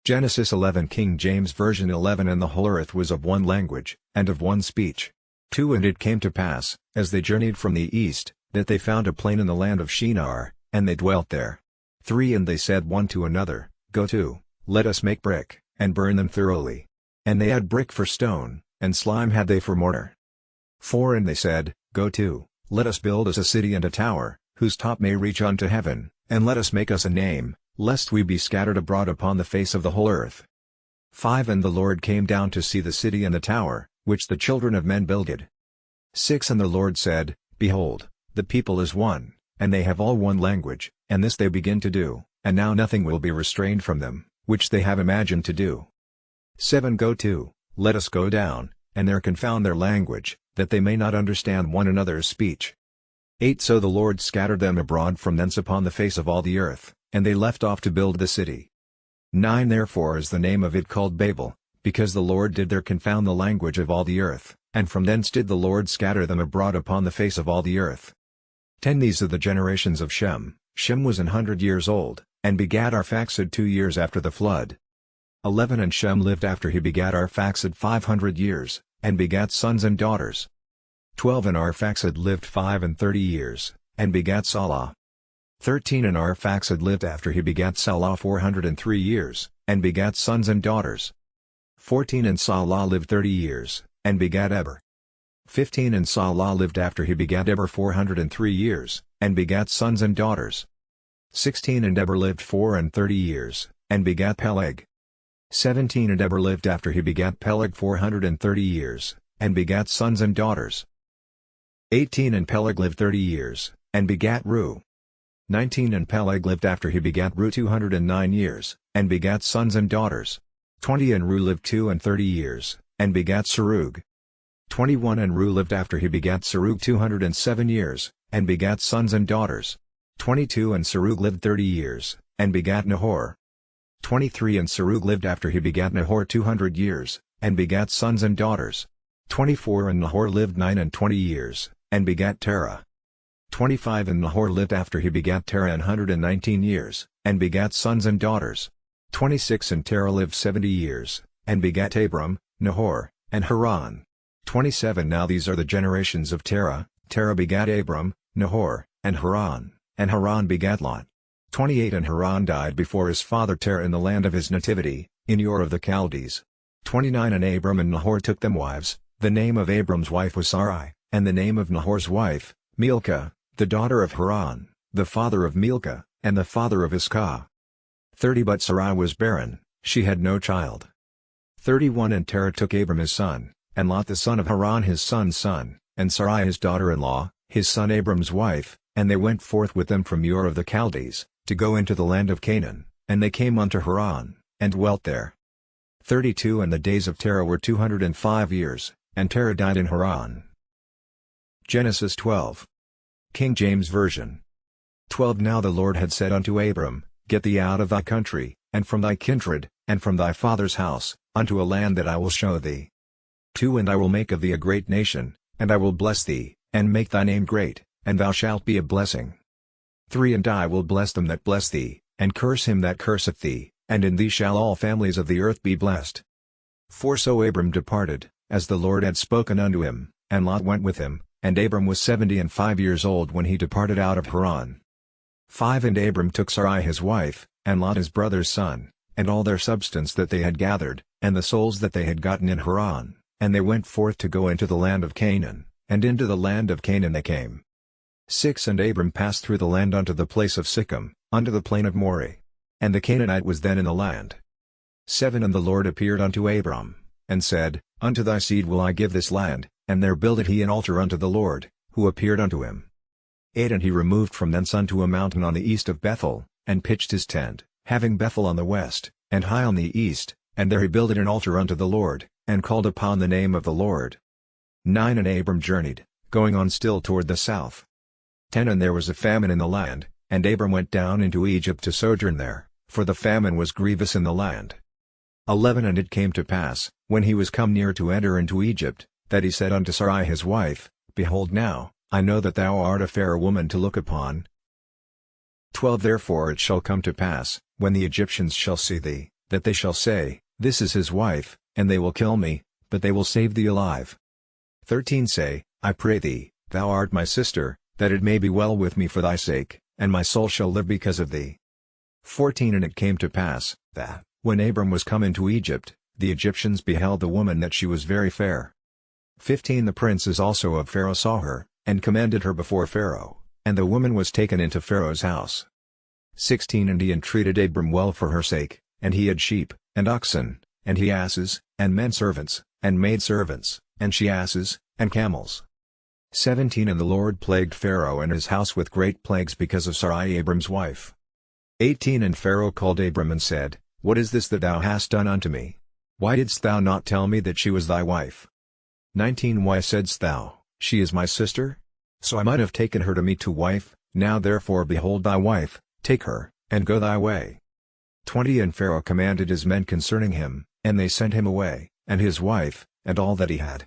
Genesis 11 King James Version 11 And the whole earth was of one language, and of one speech. 2 And it came to pass, as they journeyed from the east, that they found a plain in the land of Shinar, and they dwelt there. 3 And they said one to another, Go to, let us make brick, and burn them thoroughly. And they had brick for stone, and slime had they for mortar. 4 And they said, Go to, let us build us a city and a tower, whose top may reach unto heaven, and let us make us a name, lest we be scattered abroad upon the face of the whole earth. 5 And the Lord came down to see the city and the tower, which the children of men builded. 6 And the Lord said, Behold, the people is one, and they have all one language, and this they begin to do, and now nothing will be restrained from them, which they have imagined to do. 7 Go to, let us go down, and there confound their language, that they may not understand one another's speech. 8 So the Lord scattered them abroad from thence upon the face of all the earth, and they left off to build the city. 9 Therefore is the name of it called Babel, because the Lord did there confound the language of all the earth, and from thence did the Lord scatter them abroad upon the face of all the earth. 10 These are the generations of Shem. Shem was 100 years old, and begat Arphaxad 2 years after the flood. 11 And Shem lived after he begat Arphaxad 500 years, and begat sons and daughters. 12 And Arphaxad lived 35 years, and begat Salah. 13 And Arphaxad lived after he begat Salah 403 years, and begat sons and daughters. 14 And Salah lived 30 years, and begat Eber. 15 And Salah lived after he begat Eber 403 years, and begat sons and daughters. 16 And Eber lived 34 years, and begat Peleg. 17 And Eber lived after he begat Peleg 430 years, and begat sons and daughters. 18 And Peleg lived 30 years, and begat Ru. 19 And Peleg lived after he begat Ru 209 years, and begat sons and daughters. 20 And Ru lived 32 years, and begat Serug. 21 And Ru lived after he begat Serug 207 years, and begat sons and daughters. 22 And Serug lived 30 years, and begat Nahor. 23 And Serug lived after he begat Nahor 200 years, and begat sons and daughters. 24 And Nahor lived 29 years, and begat Terah. 25 And Nahor lived after he begat Terah 119 years, and begat sons and daughters. 26 And Terah lived 70 years, and begat Abram, Nahor, and Haran. 27 Now these are the generations of Terah. Terah begat Abram, Nahor, and Haran begat Lot. 28 And Haran died before his father Terah in the land of his nativity, in Ur of the Chaldees. 29 And Abram and Nahor took them wives. The name of Abram's wife was Sarai, and the name of Nahor's wife, Milcah, the daughter of Haran, the father of Milcah, and the father of Iscah. 30 But Sarai was barren, she had no child. 31 And Terah took Abram his son, and Lot the son of Haran his son's son, and Sarai his daughter-in-law, his son Abram's wife, and they went forth with them from Ur of the Chaldees, to go into the land of Canaan, and they came unto Haran, and dwelt there. 32 And the days of Terah were 205 years, and Terah died in Haran. Genesis 12. King James Version. 12 Now the Lord had said unto Abram, Get thee out of thy country, and from thy kindred, and from thy father's house, unto a land that I will show thee. 2 And I will make of thee a great nation, and I will bless thee, and make thy name great, and thou shalt be a blessing. 3 And I will bless them that bless thee, and curse him that curseth thee, and in thee shall all families of the earth be blessed. 4 So Abram departed, as the Lord had spoken unto him, and Lot went with him, and Abram was 75 years old when he departed out of Haran. 5 And Abram took Sarai his wife, and Lot his brother's son, and all their substance that they had gathered, and the souls that they had gotten in Haran, and they went forth to go into the land of Canaan, and into the land of Canaan they came. 6 And Abram passed through the land unto the place of Sichem, unto the plain of Moreh. And the Canaanite was then in the land. 7 And the Lord appeared unto Abram, and said, Unto thy seed will I give this land, and there builded he an altar unto the Lord, who appeared unto him. 8 And he removed from thence unto a mountain on the east of Bethel, and pitched his tent, having Bethel on the west, and Hai on the east, and there he builded an altar unto the Lord, and called upon the name of the Lord. 9 And Abram journeyed, going on still toward the south. 10 And there was a famine in the land, and Abram went down into Egypt to sojourn there, for the famine was grievous in the land. 11 And it came to pass, when he was come near to enter into Egypt, that he said unto Sarai his wife, Behold now, I know that thou art a fair woman to look upon. 12 Therefore it shall come to pass, when the Egyptians shall see thee, that they shall say, This is his wife, and they will kill me, but they will save thee alive. 13 Say, I pray thee, thou art my sister, that it may be well with me for thy sake, and my soul shall live because of thee. 14 And it came to pass, that, when Abram was come into Egypt, the Egyptians beheld the woman that she was very fair. 15 The princes also of Pharaoh saw her, and commanded her before Pharaoh, and the woman was taken into Pharaoh's house. 16 And he entreated Abram well for her sake, and he had sheep, and oxen, and he asses, and men servants, and maidservants, and she asses, and camels. 17 And the Lord plagued Pharaoh and his house with great plagues because of Sarai Abram's wife. 18 And Pharaoh called Abram and said, What is this that thou hast done unto me? Why didst thou not tell me that she was thy wife? 19 Why saidst thou, She is my sister? So I might have taken her to me to wife. Now therefore behold thy wife, take her, and go thy way. 20 And Pharaoh commanded his men concerning him, and they sent him away, and his wife, and all that he had.